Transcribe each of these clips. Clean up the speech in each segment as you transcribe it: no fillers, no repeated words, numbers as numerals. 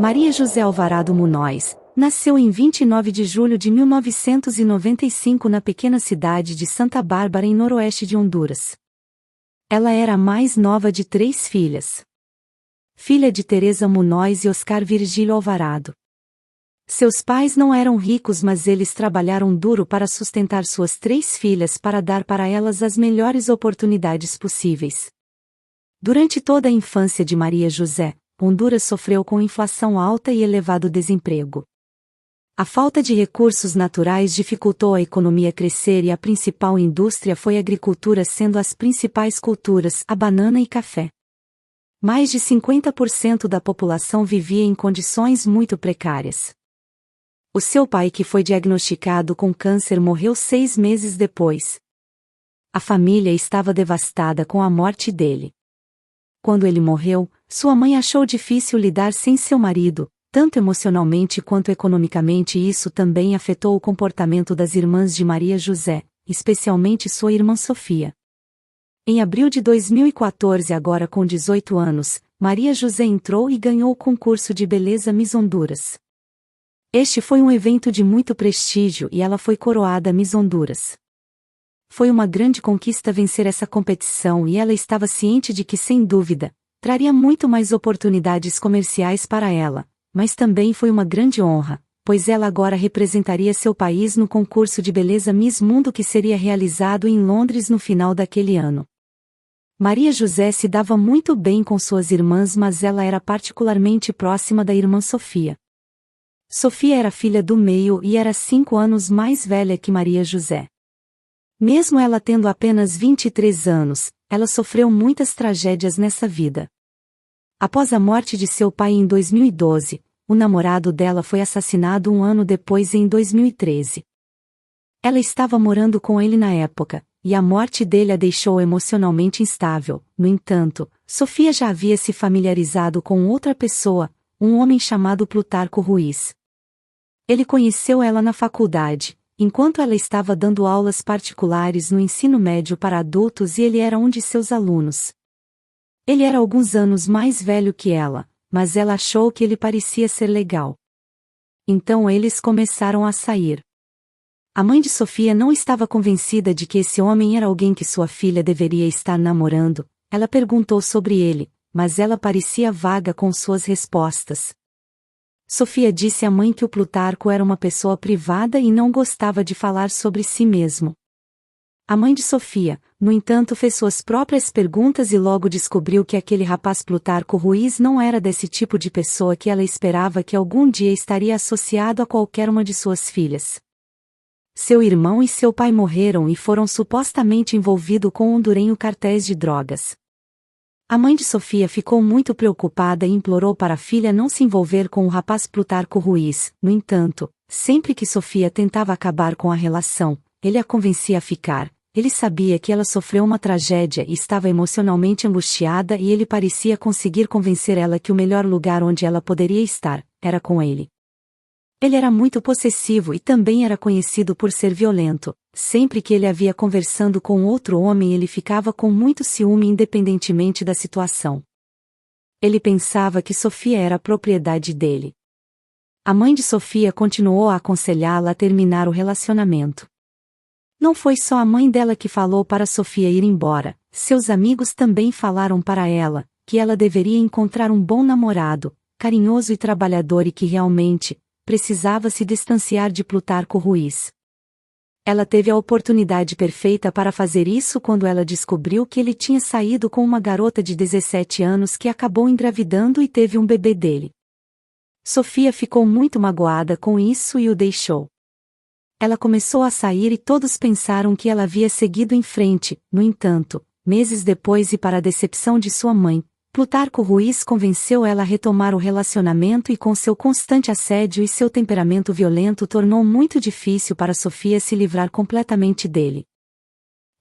Maria José Alvarado Munhoz nasceu em 29 de julho de 1995 na pequena cidade de Santa Bárbara, em noroeste de Honduras. Ela era a mais nova de 3 filhas. Filha de Teresa Munhoz e Oscar Virgílio Alvarado. Seus pais não eram ricos, mas eles trabalharam duro para sustentar suas 3 filhas para dar para elas as melhores oportunidades possíveis. Durante toda a infância de Maria José, Honduras sofreu com inflação alta e elevado desemprego. A falta de recursos naturais dificultou a economia crescer e a principal indústria foi a agricultura, sendo as principais culturas a banana e café. Mais de 50% da população vivia em condições muito precárias. O seu pai, que foi diagnosticado com câncer, morreu 6 meses depois. A família estava devastada com a morte dele. Quando ele morreu, sua mãe achou difícil lidar sem seu marido, tanto emocionalmente quanto economicamente, e isso também afetou o comportamento das irmãs de Maria José, especialmente sua irmã Sofia. Em abril de 2014, agora com 18 anos, Maria José entrou e ganhou o concurso de beleza Miss Honduras. Este foi um evento de muito prestígio e ela foi coroada Miss Honduras. Foi uma grande conquista vencer essa competição e ela estava ciente de que, sem dúvida, traria muito mais oportunidades comerciais para ela, mas também foi uma grande honra, pois ela agora representaria seu país no concurso de beleza Miss Mundo, que seria realizado em Londres no final daquele ano. Maria José se dava muito bem com suas irmãs, mas ela era particularmente próxima da irmã Sofia. Sofia era filha do meio e era 5 anos mais velha que Maria José. Mesmo ela tendo apenas 23 anos, ela sofreu muitas tragédias nessa vida. Após a morte de seu pai em 2012, o namorado dela foi assassinado 1 ano depois, em 2013. Ela estava morando com ele na época, e a morte dele a deixou emocionalmente instável. No entanto, Sofia já havia se familiarizado com outra pessoa, um homem chamado Plutarco Ruiz. Ele conheceu ela na faculdade, enquanto ela estava dando aulas particulares no ensino médio para adultos, e ele era um de seus alunos. Ele era alguns anos mais velho que ela, mas ela achou que ele parecia ser legal. Então eles começaram a sair. A mãe de Sofia não estava convencida de que esse homem era alguém que sua filha deveria estar namorando. Ela perguntou sobre ele, mas ela parecia vaga com suas respostas. Sofia disse à mãe que o Plutarco era uma pessoa privada e não gostava de falar sobre si mesmo. A mãe de Sofia, no entanto, fez suas próprias perguntas e logo descobriu que aquele rapaz Plutarco Ruiz não era desse tipo de pessoa que ela esperava que algum dia estaria associado a qualquer uma de suas filhas. Seu irmão e seu pai morreram e foram supostamente envolvidos com hondurenho cartéis de drogas. A mãe de Sofia ficou muito preocupada e implorou para a filha não se envolver com o rapaz Plutarco Ruiz. No entanto, sempre que Sofia tentava acabar com a relação, ele a convencia a ficar. Ele sabia que ela sofreu uma tragédia e estava emocionalmente angustiada, e ele parecia conseguir convencer ela que o melhor lugar onde ela poderia estar era com ele. Ele era muito possessivo e também era conhecido por ser violento. Sempre que ele havia conversando com outro homem, ele ficava com muito ciúme, independentemente da situação. Ele pensava que Sofia era propriedade dele. A mãe de Sofia continuou a aconselhá-la a terminar o relacionamento. Não foi só a mãe dela que falou para Sofia ir embora, seus amigos também falaram para ela que ela deveria encontrar um bom namorado, carinhoso e trabalhador, e que realmente precisava se distanciar de Plutarco Ruiz. Ela teve a oportunidade perfeita para fazer isso quando ela descobriu que ele tinha saído com uma garota de 17 anos que acabou engravidando e teve um bebê dele. Sofia ficou muito magoada com isso e o deixou. Ela começou a sair e todos pensaram que ela havia seguido em frente. No entanto, meses depois, e para a decepção de sua mãe, Plutarco Ruiz convenceu ela a retomar o relacionamento, e com seu constante assédio e seu temperamento violento tornou muito difícil para Sofia se livrar completamente dele.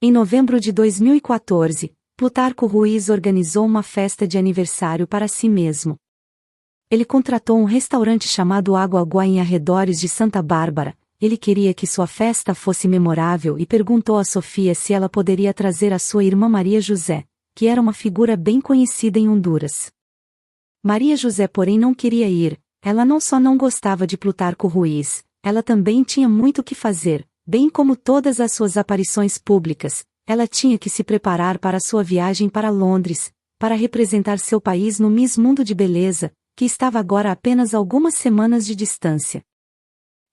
Em novembro de 2014, Plutarco Ruiz organizou uma festa de aniversário para si mesmo. Ele contratou um restaurante chamado Água Aguá em arredores de Santa Bárbara. Ele queria que sua festa fosse memorável e perguntou a Sofia se ela poderia trazer a sua irmã Maria José, que era uma figura bem conhecida em Honduras. Maria José, porém, não queria ir. ela não só não gostava de Plutarco Ruiz, ela também tinha muito o que fazer, bem como todas as suas aparições públicas. Ela tinha que se preparar para sua viagem para Londres, para representar seu país no Miss Mundo de Beleza, que estava agora a apenas algumas semanas de distância.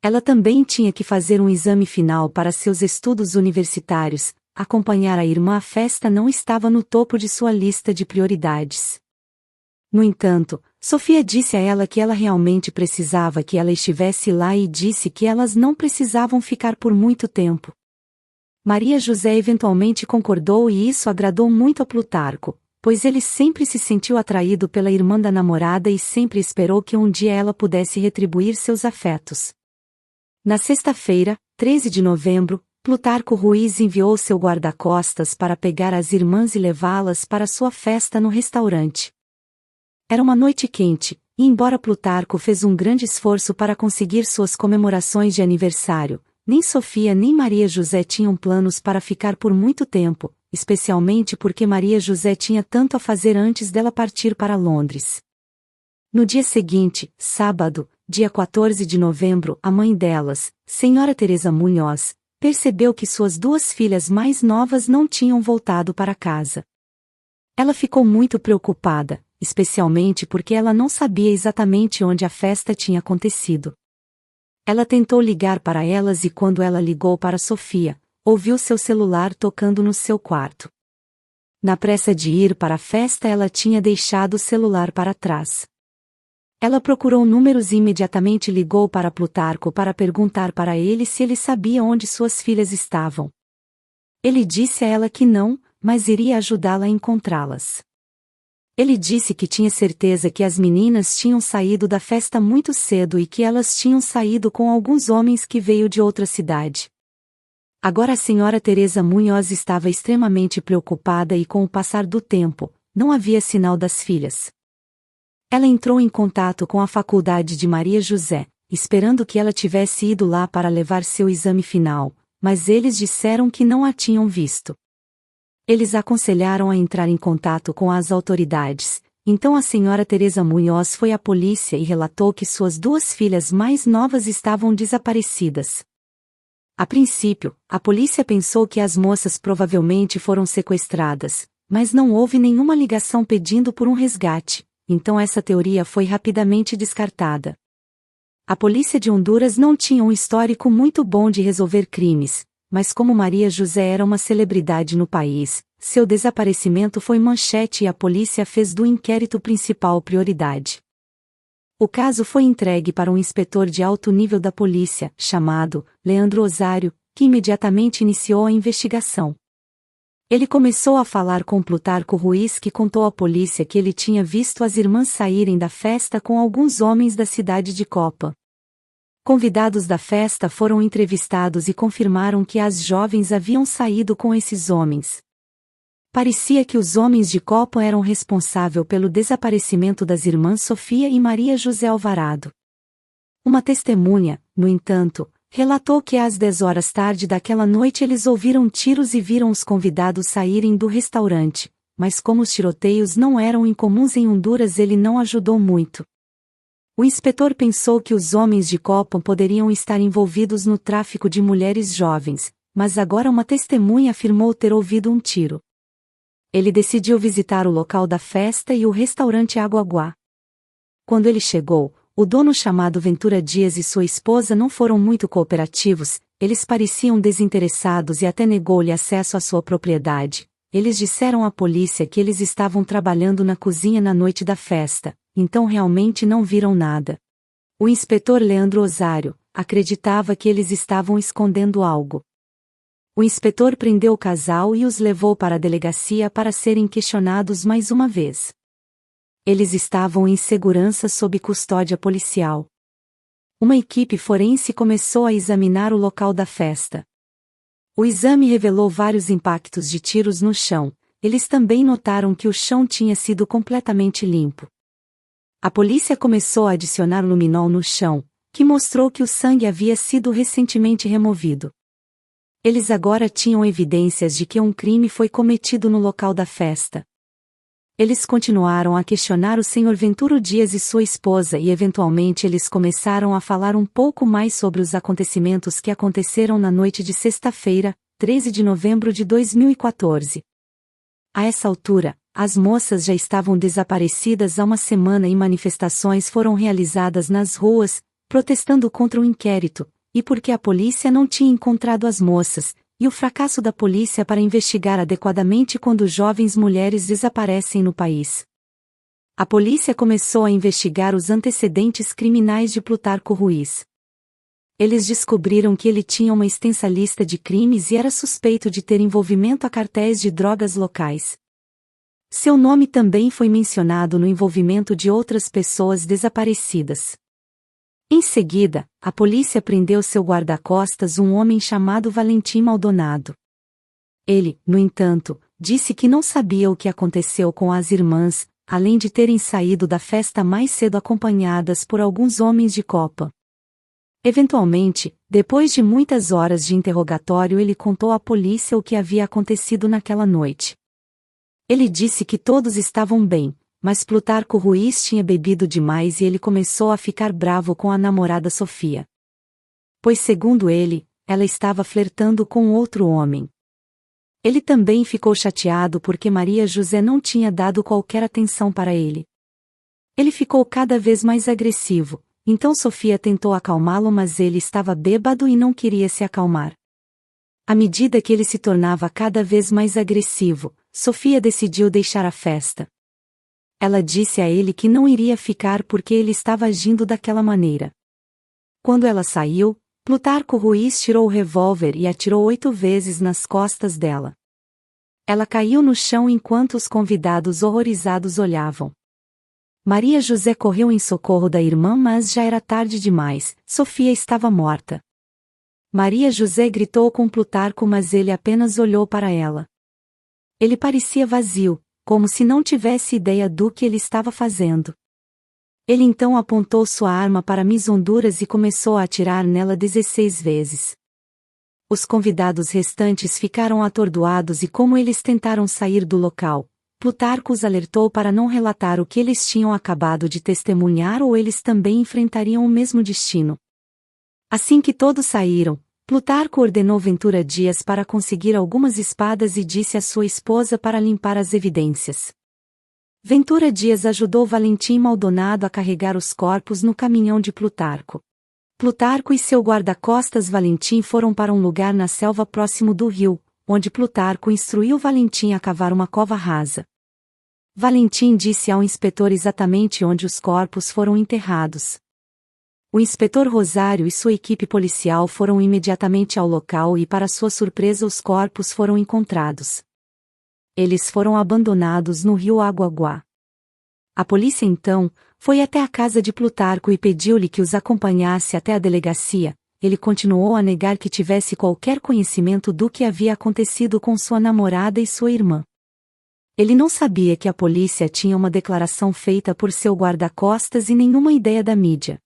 Ela também tinha que fazer um exame final para seus estudos universitários. Acompanhar a irmã à festa não estava no topo de sua lista de prioridades. No entanto, Sofia disse a ela que ela realmente precisava que ela estivesse lá e disse que elas não precisavam ficar por muito tempo. Maria José eventualmente concordou e isso agradou muito a Plutarco, pois ele sempre se sentiu atraído pela irmã da namorada e sempre esperou que um dia ela pudesse retribuir seus afetos. Na sexta-feira, 13 de novembro, Plutarco Ruiz enviou seu guarda-costas para pegar as irmãs e levá-las para sua festa no restaurante. Era uma noite quente, e embora Plutarco fez um grande esforço para conseguir suas comemorações de aniversário, nem Sofia nem Maria José tinham planos para ficar por muito tempo, especialmente porque Maria José tinha tanto a fazer antes dela partir para Londres. No dia seguinte, sábado, dia 14 de novembro, a mãe delas, Senhora Teresa Munhoz, percebeu que suas duas filhas mais novas não tinham voltado para casa. Ela ficou muito preocupada, especialmente porque ela não sabia exatamente onde a festa tinha acontecido. Ela tentou ligar para elas e quando ela ligou para Sofia, ouviu seu celular tocando no seu quarto. Na pressa de ir para a festa, ela tinha deixado o celular para trás. Ela procurou números e imediatamente ligou para Plutarco para perguntar para ele se ele sabia onde suas filhas estavam. Ele disse a ela que não, mas iria ajudá-la a encontrá-las. Ele disse que tinha certeza que as meninas tinham saído da festa muito cedo e que elas tinham saído com alguns homens que veio de outra cidade. Agora a senhora Teresa Munhoz estava extremamente preocupada e com o passar do tempo, não havia sinal das filhas. Ela entrou em contato com a faculdade de Maria José, esperando que ela tivesse ido lá para levar seu exame final, mas eles disseram que não a tinham visto. Eles aconselharam a entrar em contato com as autoridades, então a senhora Teresa Munhoz foi à polícia e relatou que suas duas filhas mais novas estavam desaparecidas. A princípio, a polícia pensou que as moças provavelmente foram sequestradas, mas não houve nenhuma ligação pedindo por um resgate, então essa teoria foi rapidamente descartada. A polícia de Honduras não tinha um histórico muito bom de resolver crimes, mas como Maria José era uma celebridade no país, seu desaparecimento foi manchete e a polícia fez do inquérito principal prioridade. O caso foi entregue para um inspetor de alto nível da polícia, chamado Leandro Osário, que imediatamente iniciou a investigação. Ele começou a falar com Plutarco Ruiz, que contou à polícia que ele tinha visto as irmãs saírem da festa com alguns homens da cidade de Copa. Convidados da festa foram entrevistados e confirmaram que as jovens haviam saído com esses homens. Parecia que os homens de Copa eram responsáveis pelo desaparecimento das irmãs Sofia e Maria José Alvarado. Uma testemunha, no entanto, relatou que às 10 horas tarde daquela noite eles ouviram tiros e viram os convidados saírem do restaurante, mas como os tiroteios não eram incomuns em Honduras, ele não ajudou muito. O inspetor pensou que os homens de Copa poderiam estar envolvidos no tráfico de mulheres jovens, mas agora uma testemunha afirmou ter ouvido um tiro. Ele decidiu visitar o local da festa e o restaurante Aguaguá. Quando ele chegou, o dono chamado Ventura Dias e sua esposa não foram muito cooperativos, eles pareciam desinteressados e até negou-lhe acesso à sua propriedade. Eles disseram à polícia que eles estavam trabalhando na cozinha na noite da festa, então realmente não viram nada. O inspetor Leandro Osário acreditava que eles estavam escondendo algo. O inspetor prendeu o casal e os levou para a delegacia para serem questionados mais uma vez. Eles estavam em segurança sob custódia policial. Uma equipe forense começou a examinar o local da festa. O exame revelou vários impactos de tiros no chão. Eles também notaram que o chão tinha sido completamente limpo. A polícia começou a adicionar luminol no chão, que mostrou que o sangue havia sido recentemente removido. Eles agora tinham evidências de que um crime foi cometido no local da festa. Eles continuaram a questionar o Sr. Venturo Dias e sua esposa e eventualmente eles começaram a falar um pouco mais sobre os acontecimentos que aconteceram na noite de sexta-feira, 13 de novembro de 2014. A essa altura, as moças já estavam desaparecidas há uma semana e manifestações foram realizadas nas ruas, protestando contra o inquérito, e porque a polícia não tinha encontrado as moças, e o fracasso da polícia para investigar adequadamente quando jovens mulheres desaparecem no país. A polícia começou a investigar os antecedentes criminais de Plutarco Ruiz. Eles descobriram que ele tinha uma extensa lista de crimes e era suspeito de ter envolvimento a cartéis de drogas locais. Seu nome também foi mencionado no envolvimento de outras pessoas desaparecidas. Em seguida, a polícia prendeu seu guarda-costas, um homem chamado Valentim Maldonado. Ele, no entanto, disse que não sabia o que aconteceu com as irmãs, além de terem saído da festa mais cedo acompanhadas por alguns homens de copa. Eventualmente, depois de muitas horas de interrogatório, ele contou à polícia o que havia acontecido naquela noite. Ele disse que todos estavam bem, mas Plutarco Ruiz tinha bebido demais e ele começou a ficar bravo com a namorada Sofia. Pois segundo ele, ela estava flertando com outro homem. Ele também ficou chateado porque Maria José não tinha dado qualquer atenção para ele. Ele ficou cada vez mais agressivo, então Sofia tentou acalmá-lo, mas ele estava bêbado e não queria se acalmar. À medida que ele se tornava cada vez mais agressivo, Sofia decidiu deixar a festa. Ela disse a ele que não iria ficar porque ele estava agindo daquela maneira. Quando ela saiu, Plutarco Ruiz tirou o revólver e atirou 8 vezes nas costas dela. Ela caiu no chão enquanto os convidados horrorizados olhavam. Maria José correu em socorro da irmã, mas já era tarde demais, Sofia estava morta. Maria José gritou com Plutarco, mas ele apenas olhou para ela. Ele parecia vazio, como se não tivesse ideia do que ele estava fazendo. Ele então apontou sua arma para Miss Honduras e começou a atirar nela 16 vezes. Os convidados restantes ficaram atordoados e como eles tentaram sair do local, Plutarco os alertou para não relatar o que eles tinham acabado de testemunhar ou eles também enfrentariam o mesmo destino. Assim que todos saíram, Plutarco ordenou Ventura Dias para conseguir algumas espadas e disse à sua esposa para limpar as evidências. Ventura Dias ajudou Valentim Maldonado a carregar os corpos no caminhão de Plutarco. Plutarco e seu guarda-costas Valentim foram para um lugar na selva próximo do rio, onde Plutarco instruiu Valentim a cavar uma cova rasa. Valentim disse ao inspetor exatamente onde os corpos foram enterrados. O inspetor Rosário e sua equipe policial foram imediatamente ao local e, para sua surpresa, os corpos foram encontrados. Eles foram abandonados no rio Aguaguá. A polícia então foi até a casa de Plutarco e pediu-lhe que os acompanhasse até a delegacia. Ele continuou a negar que tivesse qualquer conhecimento do que havia acontecido com sua namorada e sua irmã. Ele não sabia que a polícia tinha uma declaração feita por seu guarda-costas e nenhuma ideia da mídia.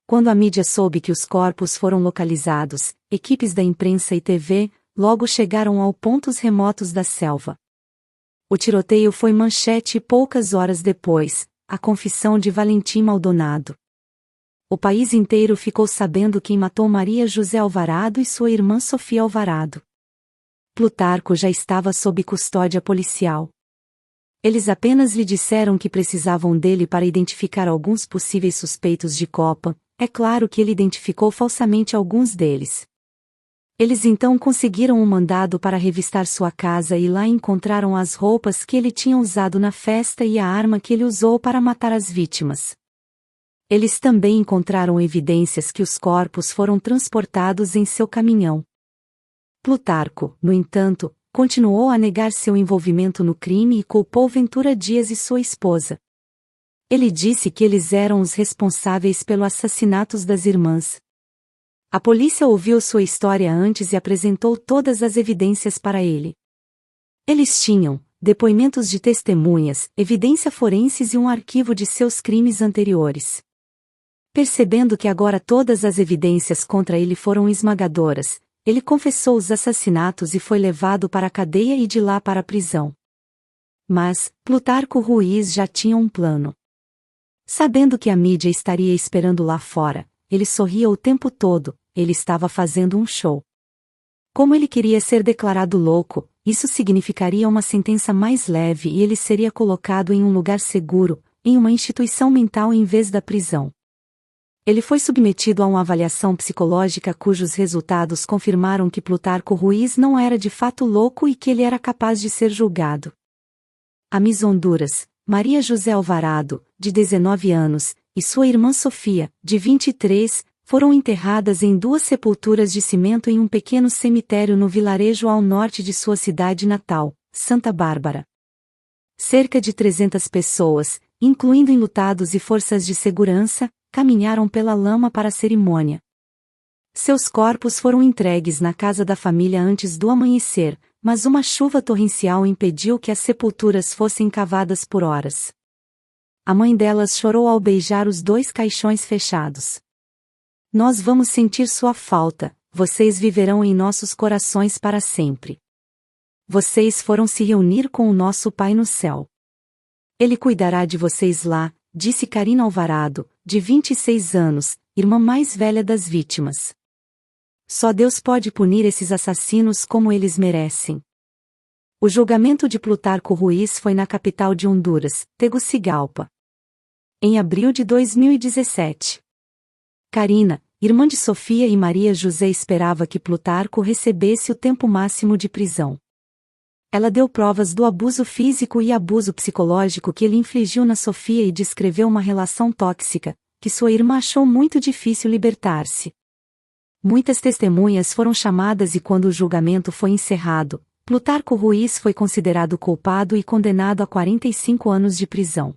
Quando a mídia soube que os corpos foram localizados, equipes da imprensa e TV logo chegaram ao pontos remotos da selva. O tiroteio foi manchete e poucas horas depois, a confissão de Valentim Maldonado. O país inteiro ficou sabendo quem matou Maria José Alvarado e sua irmã Sofia Alvarado. Plutarco já estava sob custódia policial. Eles apenas lhe disseram que precisavam dele para identificar alguns possíveis suspeitos de copa. É claro que ele identificou falsamente alguns deles. Eles então conseguiram um mandado para revistar sua casa e lá encontraram as roupas que ele tinha usado na festa e a arma que ele usou para matar as vítimas. Eles também encontraram evidências que os corpos foram transportados em seu caminhão. Plutarco, no entanto, continuou a negar seu envolvimento no crime e culpou Ventura Dias e sua esposa. Ele disse que eles eram os responsáveis pelo assassinato das irmãs. A polícia ouviu sua história antes e apresentou todas as evidências para ele. Eles tinham depoimentos de testemunhas, evidência forenses e um arquivo de seus crimes anteriores. Percebendo que agora todas as evidências contra ele foram esmagadoras, ele confessou os assassinatos e foi levado para a cadeia e de lá para a prisão. Mas, Plutarco Ruiz já tinha um plano. Sabendo que a mídia estaria esperando lá fora, ele sorria o tempo todo, ele estava fazendo um show. Como ele queria ser declarado louco, isso significaria uma sentença mais leve e ele seria colocado em um lugar seguro, em uma instituição mental em vez da prisão. Ele foi submetido a uma avaliação psicológica cujos resultados confirmaram que Plutarco Ruiz não era de fato louco e que ele era capaz de ser julgado. A Miss Honduras, Maria José Alvarado, de 19 anos, e sua irmã Sofia, de 23, foram enterradas em 2 sepulturas de cimento em um pequeno cemitério no vilarejo ao norte de sua cidade natal, Santa Bárbara. Cerca de 300 pessoas, incluindo enlutados e forças de segurança, caminharam pela lama para a cerimônia. Seus corpos foram entregues na casa da família antes do amanhecer, mas uma chuva torrencial impediu que as sepulturas fossem cavadas por horas. A mãe delas chorou ao beijar os 2 caixões fechados. Nós vamos sentir sua falta, vocês viverão em nossos corações para sempre. Vocês foram se reunir com o nosso Pai no céu. Ele cuidará de vocês lá, disse Karina Alvarado, de 26 anos, irmã mais velha das vítimas. Só Deus pode punir esses assassinos como eles merecem. O julgamento de Plutarco Ruiz foi na capital de Honduras, Tegucigalpa. Em abril de 2017. Karina, irmã de Sofia e Maria José, esperava que Plutarco recebesse o tempo máximo de prisão. Ela deu provas do abuso físico e abuso psicológico que ele infligiu na Sofia e descreveu uma relação tóxica, que sua irmã achou muito difícil libertar-se. Muitas testemunhas foram chamadas e quando o julgamento foi encerrado, Plutarco Ruiz foi considerado culpado e condenado a 45 anos de prisão.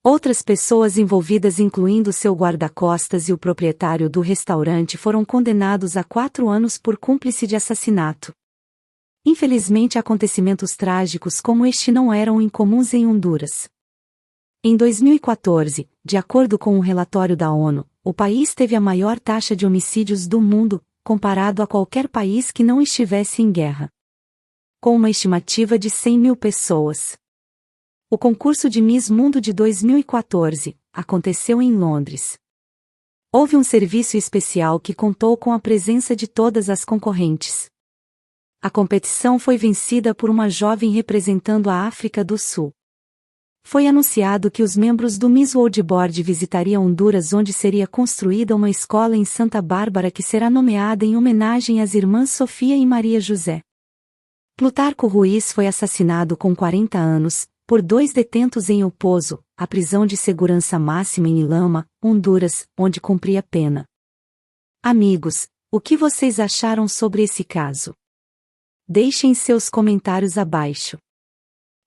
Outras pessoas envolvidas, incluindo seu guarda-costas e o proprietário do restaurante, foram condenados a 4 anos por cúmplice de assassinato. Infelizmente, acontecimentos trágicos como este não eram incomuns em Honduras. Em 2014, de acordo com um relatório da ONU, o país teve a maior taxa de homicídios do mundo, comparado a qualquer país que não estivesse em guerra. Com uma estimativa de 100 mil pessoas. O concurso de Miss Mundo de 2014 aconteceu em Londres. Houve um serviço especial que contou com a presença de todas as concorrentes. A competição foi vencida por uma jovem representando a África do Sul. Foi anunciado que os membros do Miss World Board visitariam Honduras, onde seria construída uma escola em Santa Bárbara que será nomeada em homenagem às irmãs Sofia e Maria José. Plutarco Ruiz foi assassinado com 40 anos, por 2 detentos em El Pozo, a prisão de segurança máxima em Ilama, Honduras, onde cumpria pena. Amigos, o que vocês acharam sobre esse caso? Deixem seus comentários abaixo.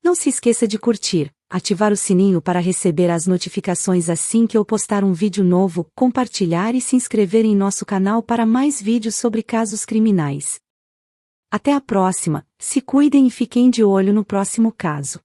Não se esqueça de curtir, ativar o sininho para receber as notificações assim que eu postar um vídeo novo, compartilhar e se inscrever em nosso canal para mais vídeos sobre casos criminais. Até a próxima, se cuidem e fiquem de olho no próximo caso.